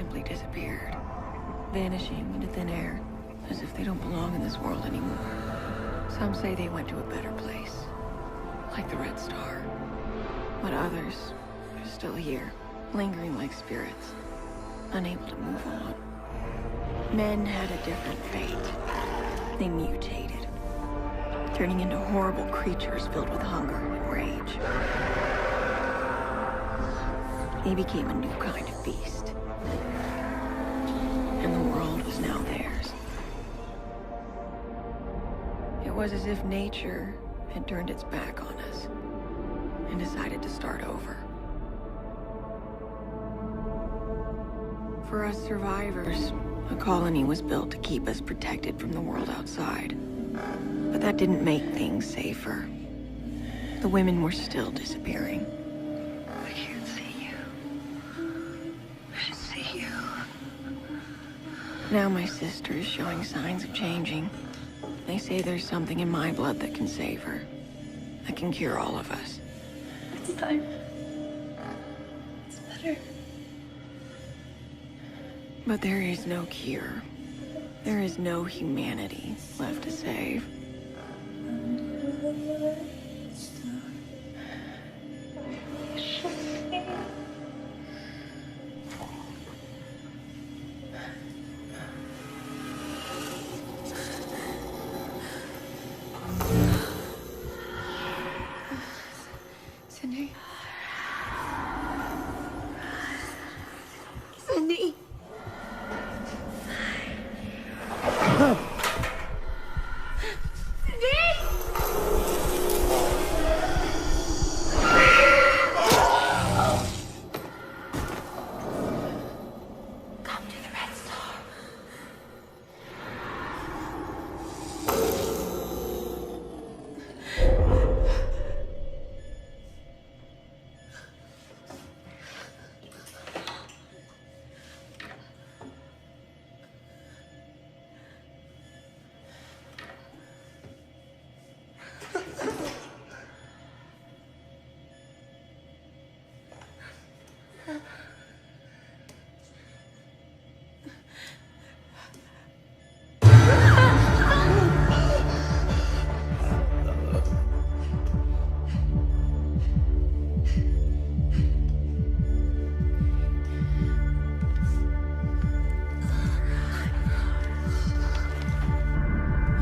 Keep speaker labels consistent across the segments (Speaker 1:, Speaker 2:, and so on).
Speaker 1: simply disappeared, vanishing into thin air, as if they don't belong in this world anymore. Some say they went to a better place, like the Red Star. But others are still here, lingering like spirits, unable to move on. Men had a different fate. They mutated, turning into horrible creatures filled with hunger and rage. They became a new kind of beast. And the world was now theirs. It was as if nature had turned its back on us and decided to start over. For us survivors, a colony was built to keep us protected from the world outside. But that didn't make things safer. The women were still disappearing.
Speaker 2: I can't see you. I should see you.
Speaker 1: Now my sister is showing signs of changing. They say there's something in my blood that can save her. That can cure all of us.
Speaker 2: It's time. It's better.
Speaker 1: But there is no cure. There is no humanity left to save.
Speaker 2: Cindy. Cindy. Come to the Red Star.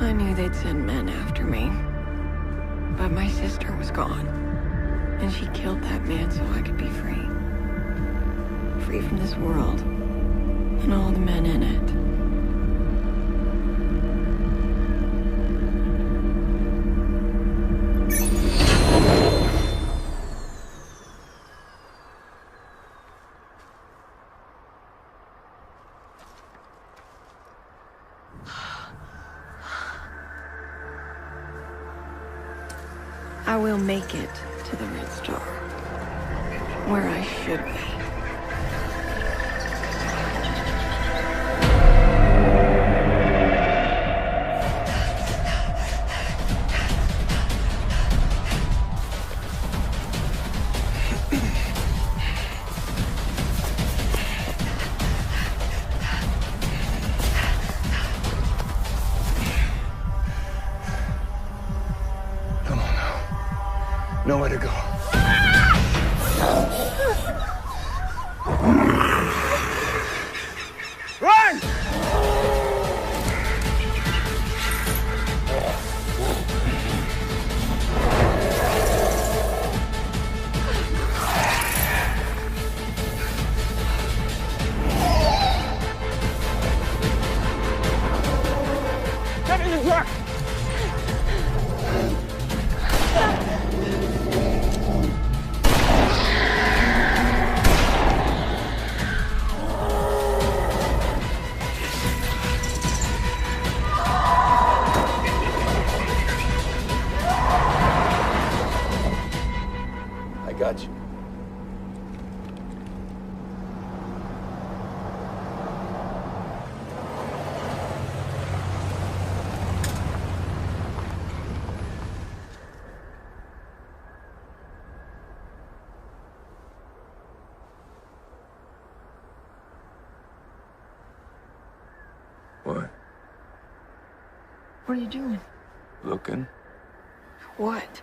Speaker 1: I knew they'd send men after me. But my sister was gone. And she killed that man so I could be free. Free from this world. And all the men in it. I will make it to the Red Star, where I should be.
Speaker 3: Nowhere to go. Run! Get in the truck!
Speaker 1: What are you doing?
Speaker 4: Looking.
Speaker 1: What?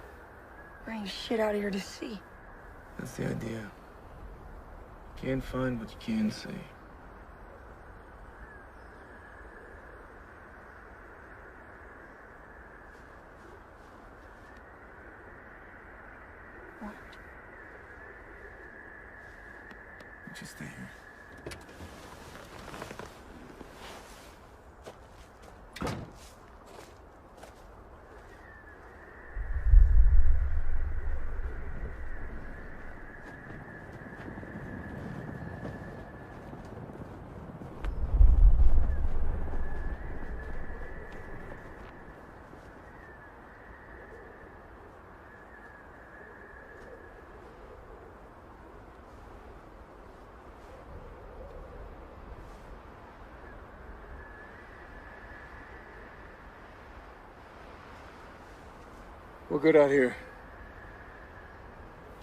Speaker 1: There ain't shit out here to see.
Speaker 4: That's the idea. Can't find what you can see.
Speaker 1: What?
Speaker 4: Just stay here. We're good out here.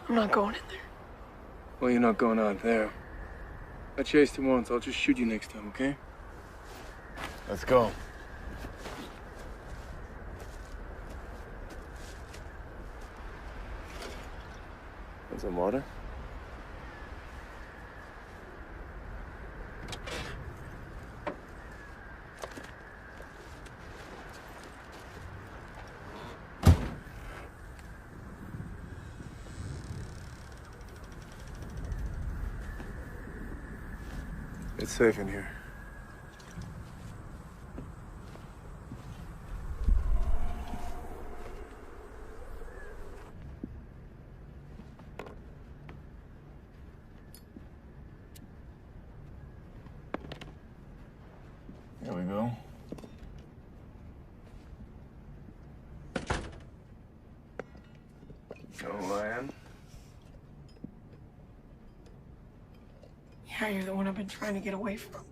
Speaker 1: I'm not going in there.
Speaker 4: Well, you're not going out there. I chased him once. I'll just shoot you next time, okay? Let's go. Want some water? It's safe in here. Here we go. Know who I am?
Speaker 1: Yeah, you're the one I've been trying to get away from.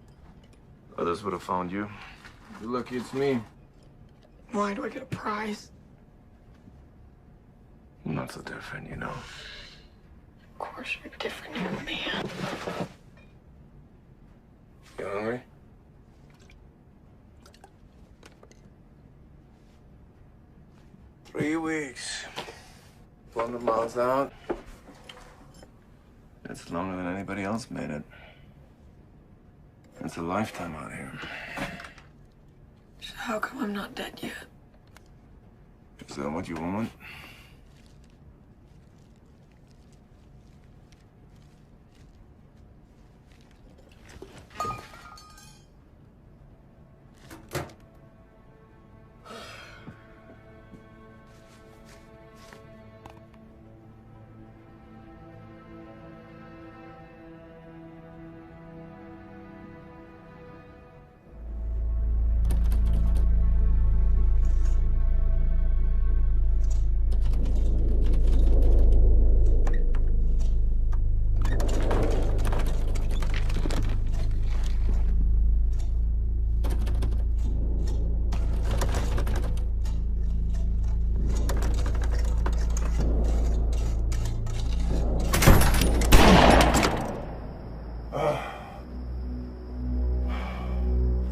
Speaker 4: Others would have found you. You're lucky it's me.
Speaker 1: Why do I get a prize?
Speaker 4: I'm not so different, you know.
Speaker 1: Of course you're different, you're a man.
Speaker 4: You hungry? Three weeks. 400 miles out. That's longer than anybody else made it. That's a lifetime out here.
Speaker 1: So how come I'm not dead yet?
Speaker 4: Is that what you want?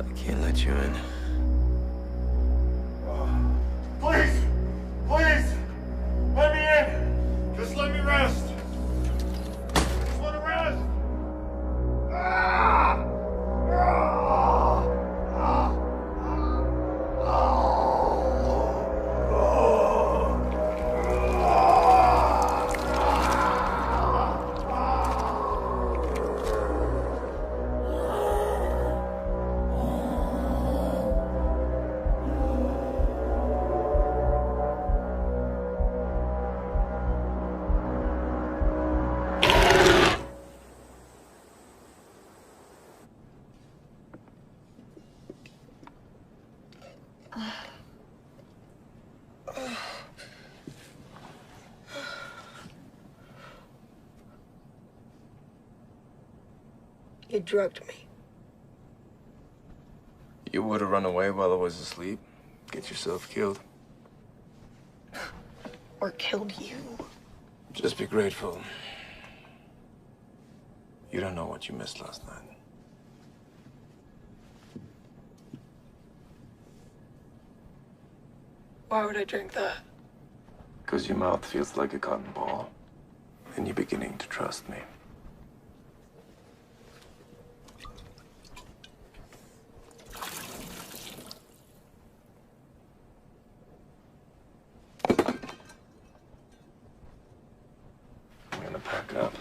Speaker 4: I can't let you in.
Speaker 3: Please! Please! Let me in! Just let me rest! Just want to rest! Ah! Ah! Ah!
Speaker 1: You drugged me.
Speaker 4: You would have run away while I was asleep. Get yourself killed.
Speaker 1: Or killed you.
Speaker 4: Just be grateful. You don't know what you missed last night.
Speaker 1: Why would I drink that?
Speaker 4: Because your mouth feels like a cotton ball, and you're beginning to trust me. I'm gonna pack up.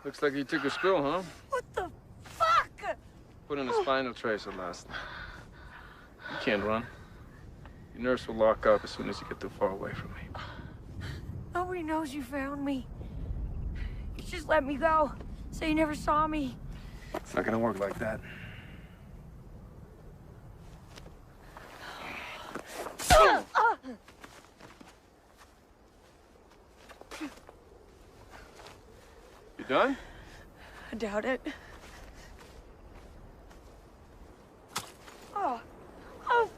Speaker 4: Looks like you took a spill, huh?
Speaker 1: What the fuck?
Speaker 4: Put in a spinal tracer last night. You can't run. Your nerves will lock up as soon as you get too far away from me.
Speaker 1: Nobody knows you found me. You just let me go. Say you never saw me.
Speaker 4: It's not gonna work like that. You done?
Speaker 1: I doubt it. Oh. Oh.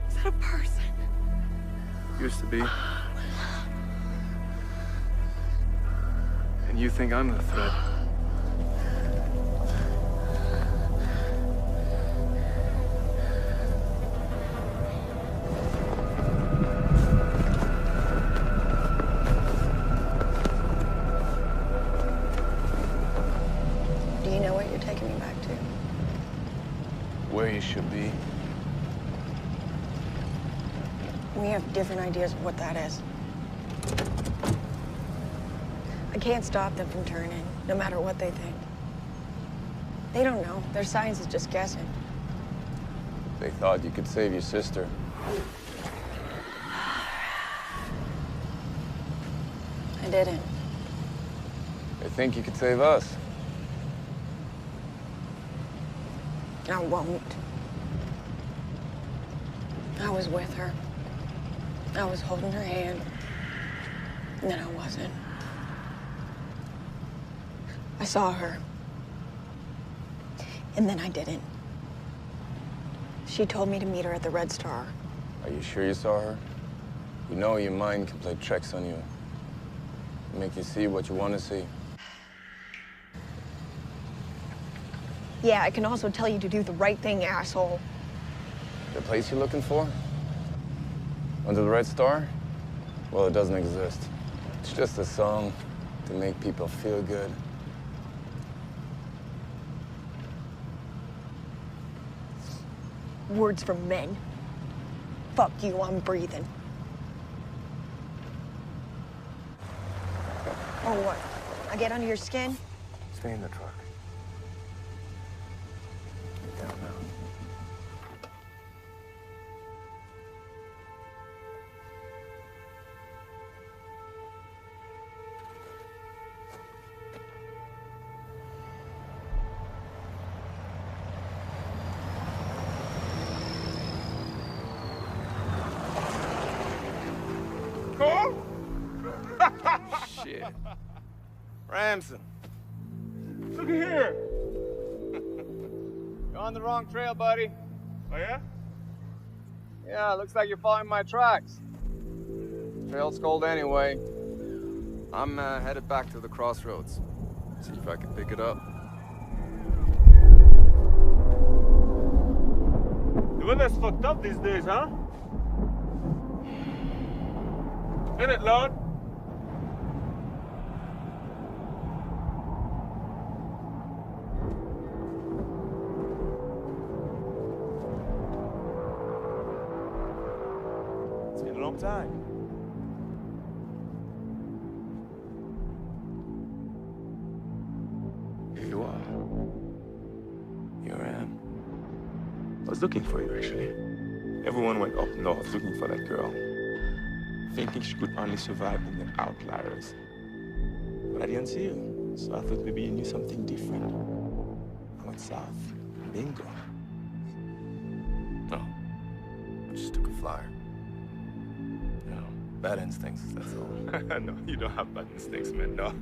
Speaker 1: Is that a person?
Speaker 4: Used to be. And you think I'm the threat?
Speaker 1: Do you know what you're taking me back to?
Speaker 4: Where you should be.
Speaker 1: We have different ideas of what that is. I can't stop them from turning, no matter what they think. They don't know. Their science is just guessing.
Speaker 4: They thought you could save your sister.
Speaker 1: I didn't.
Speaker 4: They think you could save us.
Speaker 1: I won't. I was with her. I was holding her hand. And then I wasn't. I saw her. And then I didn't. She told me to meet her at the Red Star.
Speaker 4: Are you sure you saw her? You know your mind can play tricks on you. Make you see what you want to see.
Speaker 1: Yeah, I can also tell you to do the right thing, asshole.
Speaker 4: The place you're looking for? Under the Red Star? Well, it doesn't exist. It's just a song to make people feel good.
Speaker 1: Words from men. Fuck you, I'm breathing. Oh, what? I get under your skin?
Speaker 4: Stay in the truck. Get down now. Shit. Ramson.
Speaker 3: Look at here.
Speaker 5: You're on the wrong trail, buddy.
Speaker 3: Oh, yeah?
Speaker 5: Yeah, looks like you're following my tracks. Trail's cold anyway.
Speaker 4: I'm headed back to the crossroads. See if I can pick it up.
Speaker 3: The weather's fucked up these days, huh? Ain't it, Lord? It's been a long time.
Speaker 4: Here you are. Here I am.
Speaker 3: I was looking for you, actually. Everyone went up north looking for that girl.
Speaker 6: thinking she could only survive in the outliers. But I didn't see you, so I thought maybe you knew something different. I went south. Bingo.
Speaker 4: No. I just took a flyer. You know, bad instincts, that's all.
Speaker 6: No, you don't have bad instincts, man, no.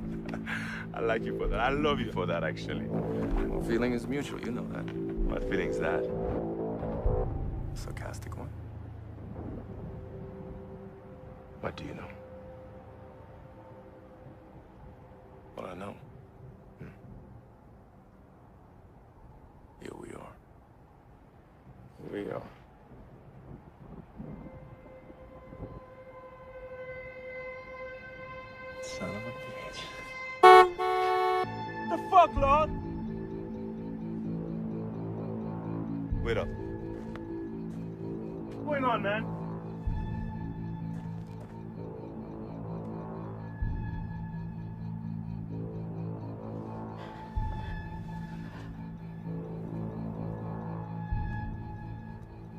Speaker 6: I like you for that. I love you for that, actually.
Speaker 4: Well, feeling is mutual, you know that.
Speaker 6: What feeling's that?
Speaker 4: A sarcastic one.
Speaker 6: What do you know?
Speaker 4: What I know. Here we are.
Speaker 6: Here we are. Son of a bitch. The fuck, Lord? Wait up. What's going on, man?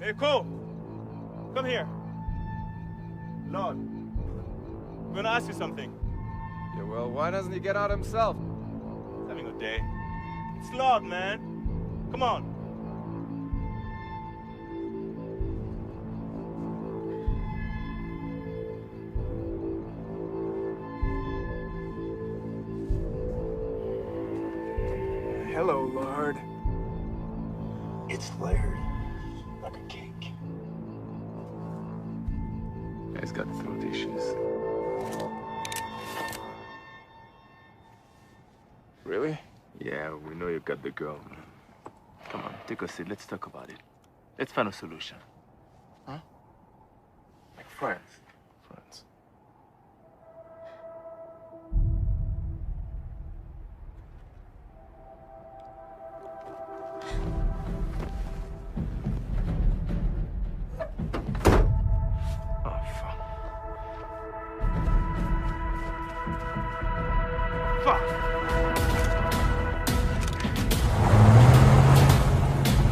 Speaker 6: Hey, Cole. Come here. Lord, I'm gonna ask you something.
Speaker 5: Yeah, well, why doesn't he get out himself?
Speaker 6: He's having a day. It's Lord, man. Come on.
Speaker 3: Hello, Lord. It's layered like a cake.
Speaker 6: Guy's got throat issues.
Speaker 4: Really?
Speaker 6: Yeah, we know you got the girl, man. Come on, take a seat. Let's talk about it. Let's find a solution.
Speaker 4: Huh?
Speaker 6: Like friends.
Speaker 4: Friends.
Speaker 6: Oh, fuck. Fuck!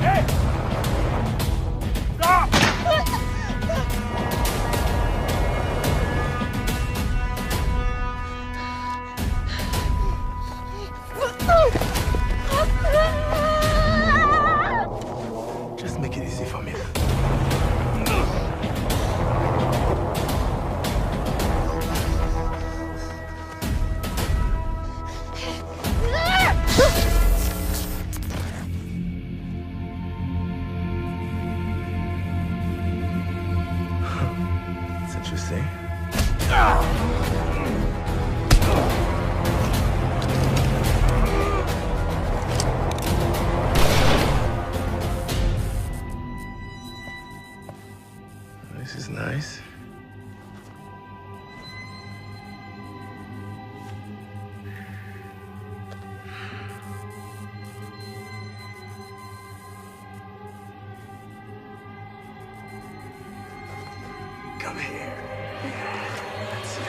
Speaker 6: Hey! Stop! Just make it easy for me. That's what you say? This is nice. Come here. That's it.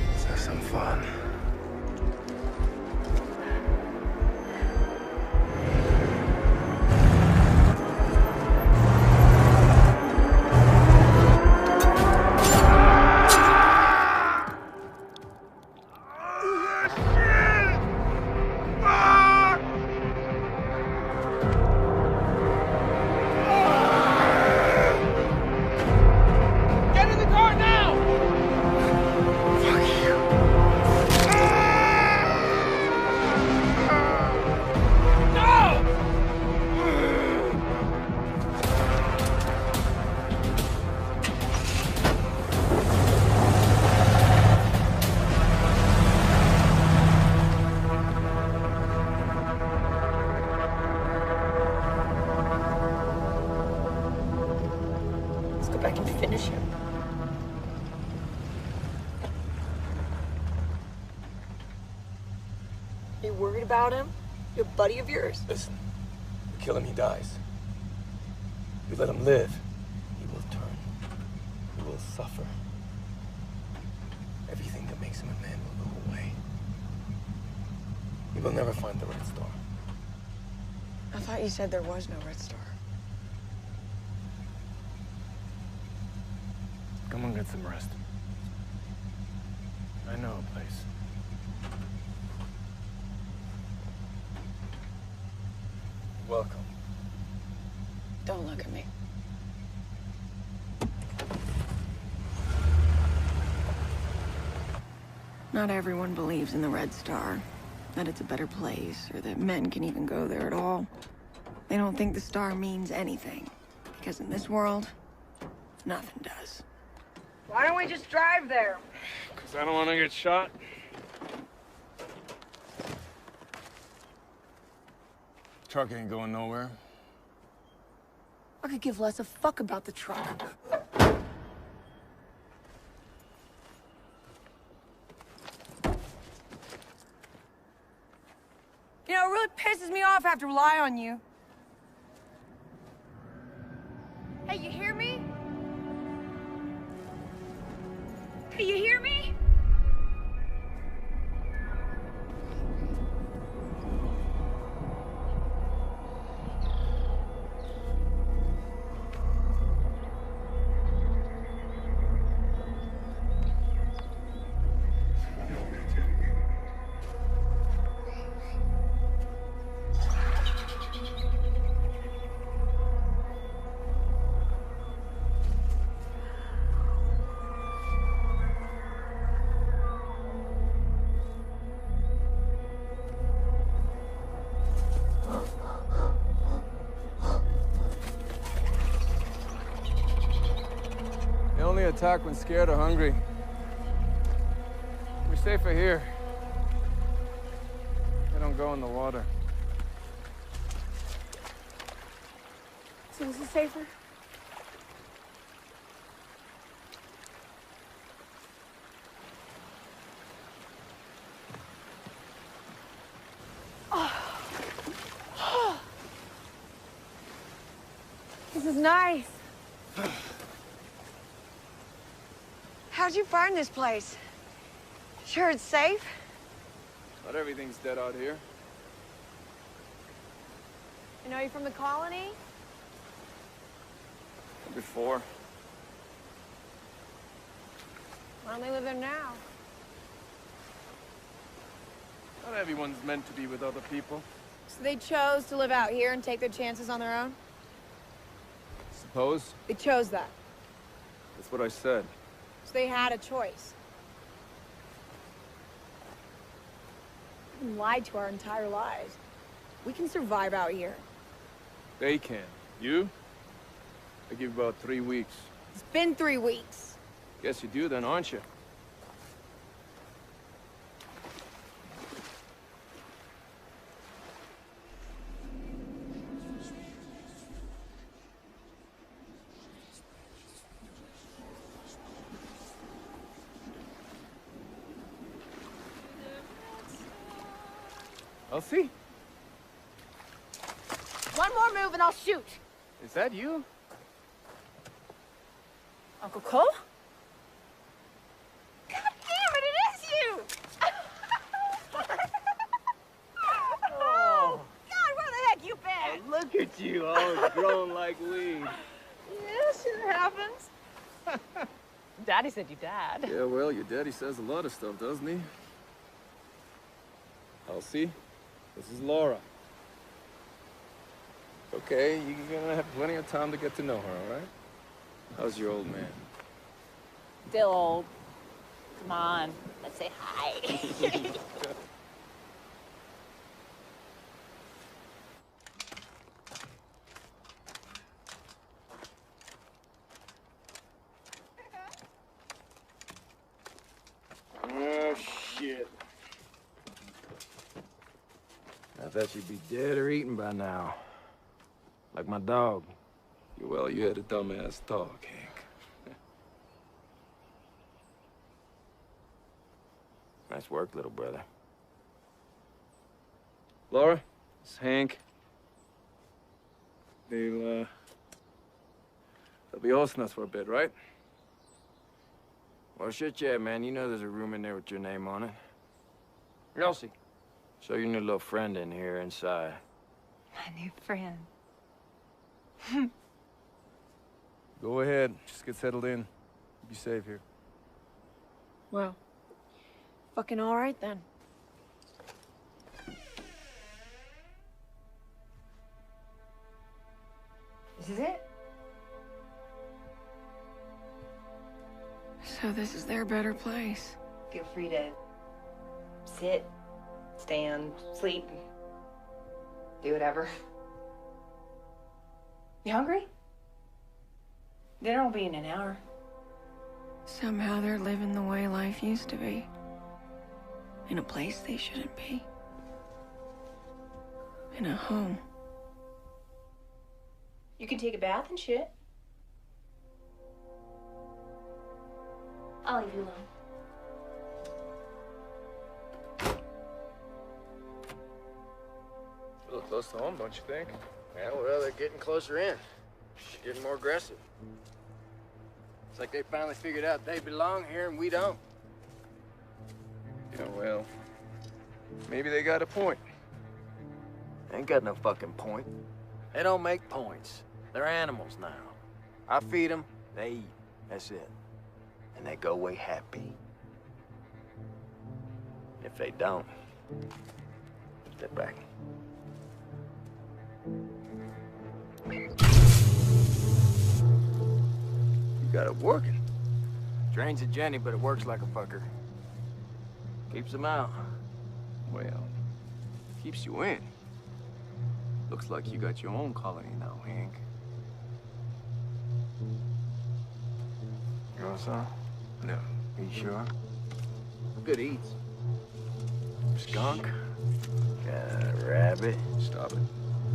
Speaker 6: Let's have some fun. Get in the car now! Fuck you. No!
Speaker 1: Let's go back and finish him. You worried about him? Your buddy of yours?
Speaker 4: Listen, we kill him, he dies. We let him live, he will turn. He will suffer. Everything makes him a man the whole way. He will never find the Red Star.
Speaker 1: I thought you said there was no Red Star.
Speaker 7: Come on, get some rest. I know a place.
Speaker 4: Welcome.
Speaker 1: Don't look at me. Not everyone believes in the Red Star, that it's a better place, or that men can even go there at all. They don't think the star means anything, because in this world, nothing does.
Speaker 8: Why don't we just drive there?
Speaker 7: Because I don't want to get shot.
Speaker 4: Truck ain't going nowhere.
Speaker 1: I could give less a fuck about the truck.
Speaker 8: You know, it really pisses me off to have to rely on you. Hey, you hear me? Hey, you hear me?
Speaker 7: They only attack when scared or hungry. We're safer here. They don't go in the water.
Speaker 8: So this is safer? This is nice. How'd you find this place? Sure it's safe?
Speaker 7: Not everything's dead out here.
Speaker 8: You know, you from the colony?
Speaker 7: Before.
Speaker 8: Why don't they live there now?
Speaker 7: Not everyone's meant to be with other people.
Speaker 8: So they chose to live out here and take their chances on their own?
Speaker 7: Suppose?
Speaker 8: They chose that.
Speaker 7: That's what I said.
Speaker 8: So they had a choice. We've been lied to our entire lives. We can survive out here.
Speaker 7: They can. You? I give about 3 weeks.
Speaker 8: It's been 3 weeks.
Speaker 7: Guess you do then, aren't you? I'll see.
Speaker 8: One more move and I'll shoot.
Speaker 7: Is that you?
Speaker 8: Uncle Cole? God damn it, it is you! Oh, God, where the heck you been?
Speaker 7: Look at you, all grown like weed.
Speaker 8: Yeah, shit happens. Daddy said you dad.
Speaker 7: Yeah, well, your daddy says a lot of stuff, doesn't he? Elsie, this is Laura. Okay, you're gonna have plenty of time to get to know her, all right? How's your old man?
Speaker 9: Still old. Come on, let's say hi.
Speaker 7: Oh, shit. I thought you'd be dead or eaten by now. Like my dog. Well, you had a dumbass dog, Hank. Nice work, little brother. Laura, it's Hank. They'll be hosting us for a bit, right? Well, shit, yeah, man. You know there's a room in there with your name on it. Elsie, show your new little friend in here inside.
Speaker 2: My new friend.
Speaker 4: Go ahead. Just get settled in. Be safe here.
Speaker 1: Well, fucking all right then.
Speaker 2: This is it?
Speaker 1: So this is their better place.
Speaker 2: Feel free to sit, stand, sleep, do whatever. You hungry? Dinner will be in an hour.
Speaker 1: Somehow they're living the way life used to be. In a place they shouldn't be. In a home.
Speaker 2: You can take a bath and shit. I'll leave you alone.
Speaker 7: A little close to home, don't you think? Yeah, well, they're getting closer in. Getting more aggressive. It's like they finally figured out they belong here and we don't.
Speaker 6: Yeah, well, maybe they got a point.
Speaker 7: Ain't got no fucking point. They don't make points. They're animals now. I feed them, they eat. That's it. And they go away happy. If they don't, step back. You got it working. Drains a Jenny, but it works like a fucker. Keeps them out.
Speaker 6: Well, keeps you in. Looks like you got your own colony now, Hank.
Speaker 7: You want some?
Speaker 6: No.
Speaker 7: Are you sure? Good eats. Skunk. Got a rabbit.
Speaker 6: Stop it.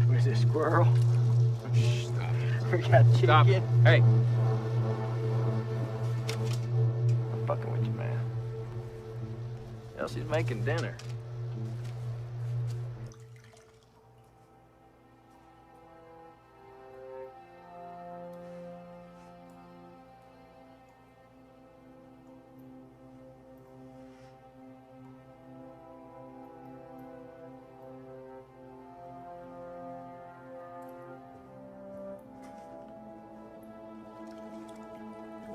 Speaker 7: Where's this squirrel?
Speaker 6: Stop it.
Speaker 7: We got chicken.
Speaker 6: Stop it. Hey.
Speaker 7: I'm fucking with you, man. Elsie's making dinner.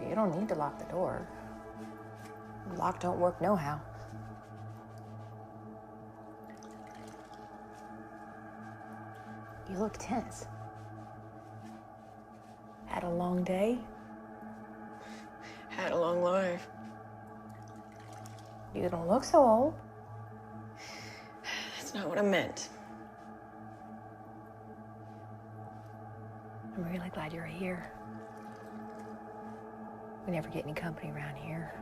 Speaker 2: You don't need to lock the door. Lock don't work no-how. You look tense. Had a long day?
Speaker 1: Had a long life.
Speaker 2: You don't look so old.
Speaker 1: That's not what I meant.
Speaker 2: I'm really glad you're here. We never get any company around here.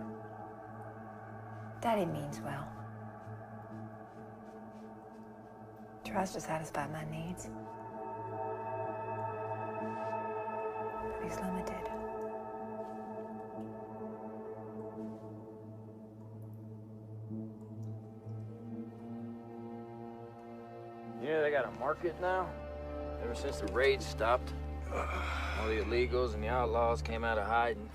Speaker 2: Daddy means well. Tries to satisfy my needs. But he's limited.
Speaker 7: Yeah, they got a market now. Ever since the raids stopped, all the illegals and the outlaws came out of hiding.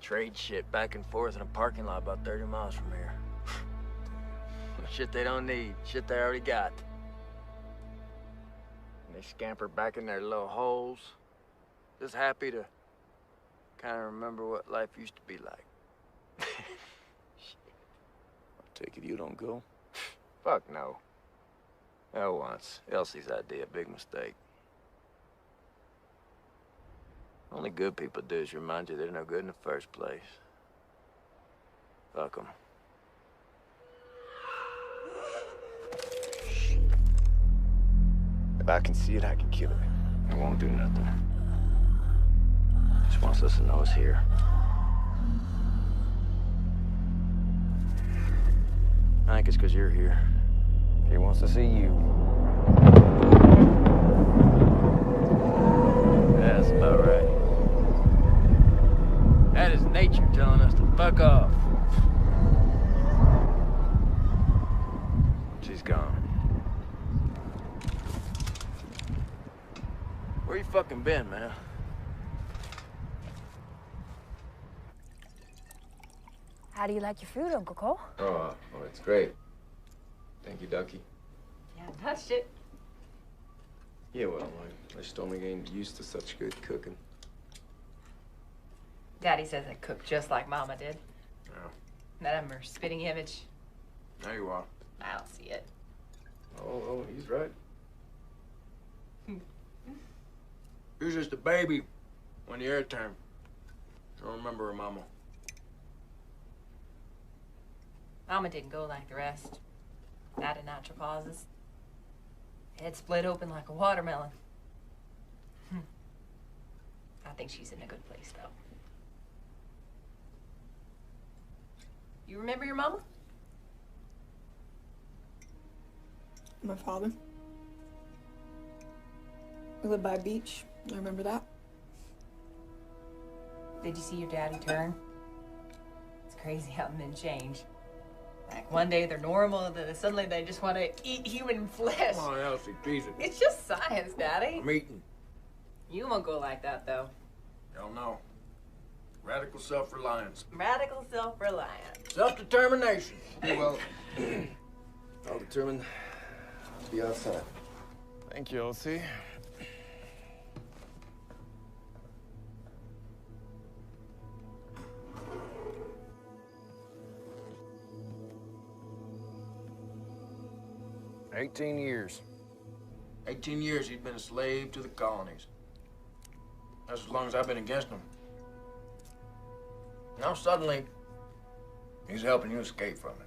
Speaker 7: Trade shit back and forth in a parking lot about 30 miles from here. Shit they don't need, shit they already got. And they scamper back in their little holes, just happy to kind of remember what life used to be like.
Speaker 6: I take it you don't go?
Speaker 7: Fuck no. No once. Elsie's idea, big mistake. Only good people do is remind you they're no good in the first place. Fuck them.
Speaker 6: If I can see it, I can kill it.
Speaker 7: It won't do nothing. Just wants us to know it's here. I think it's because you're here. He wants to see you. That's about right. That is nature telling us to fuck off. She's gone. Where you fucking been, man?
Speaker 8: How do you like your food, Uncle Cole?
Speaker 6: Oh, it's great. Thank you, Ducky.
Speaker 9: Yeah, touched it.
Speaker 6: Yeah, well, my stomach ain't used to such good cooking.
Speaker 9: Daddy says I cook just like Mama did.
Speaker 7: Yeah.
Speaker 9: That I'm her spitting image.
Speaker 7: There you are.
Speaker 9: I don't see it.
Speaker 6: Oh, he's right.
Speaker 7: She was just a baby when the air turned. I don't remember her mama.
Speaker 9: Mama didn't go like the rest. Died of natural causes. Head split open like a watermelon. I think she's in a good place, though. You remember your mama?
Speaker 8: My father. We lived by a beach. I remember that.
Speaker 9: Did you see your daddy turn? It's crazy how men change. Like one day they're normal, then suddenly they just want to eat human flesh.
Speaker 7: Come on, Elsie, peasy.
Speaker 9: It's just science, Daddy.
Speaker 7: I'm eating.
Speaker 9: You won't go like that, though.
Speaker 7: Hell no. Radical self-reliance.
Speaker 9: Radical self-reliance.
Speaker 7: Self-determination.
Speaker 6: Well, I'll determine to be outside.
Speaker 4: Thank you, Elsie.
Speaker 7: $18 years. 18 years he's been a slave to the colonies. That's as long as I've been against him. Now suddenly, he's helping you escape from it.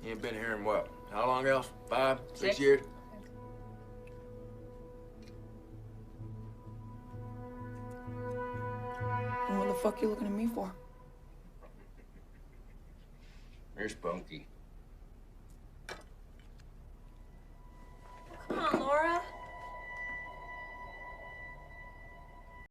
Speaker 7: You ain't been here in what? How long else? 5, 6 years?
Speaker 8: And what the fuck you looking at me for?
Speaker 7: You're spunky.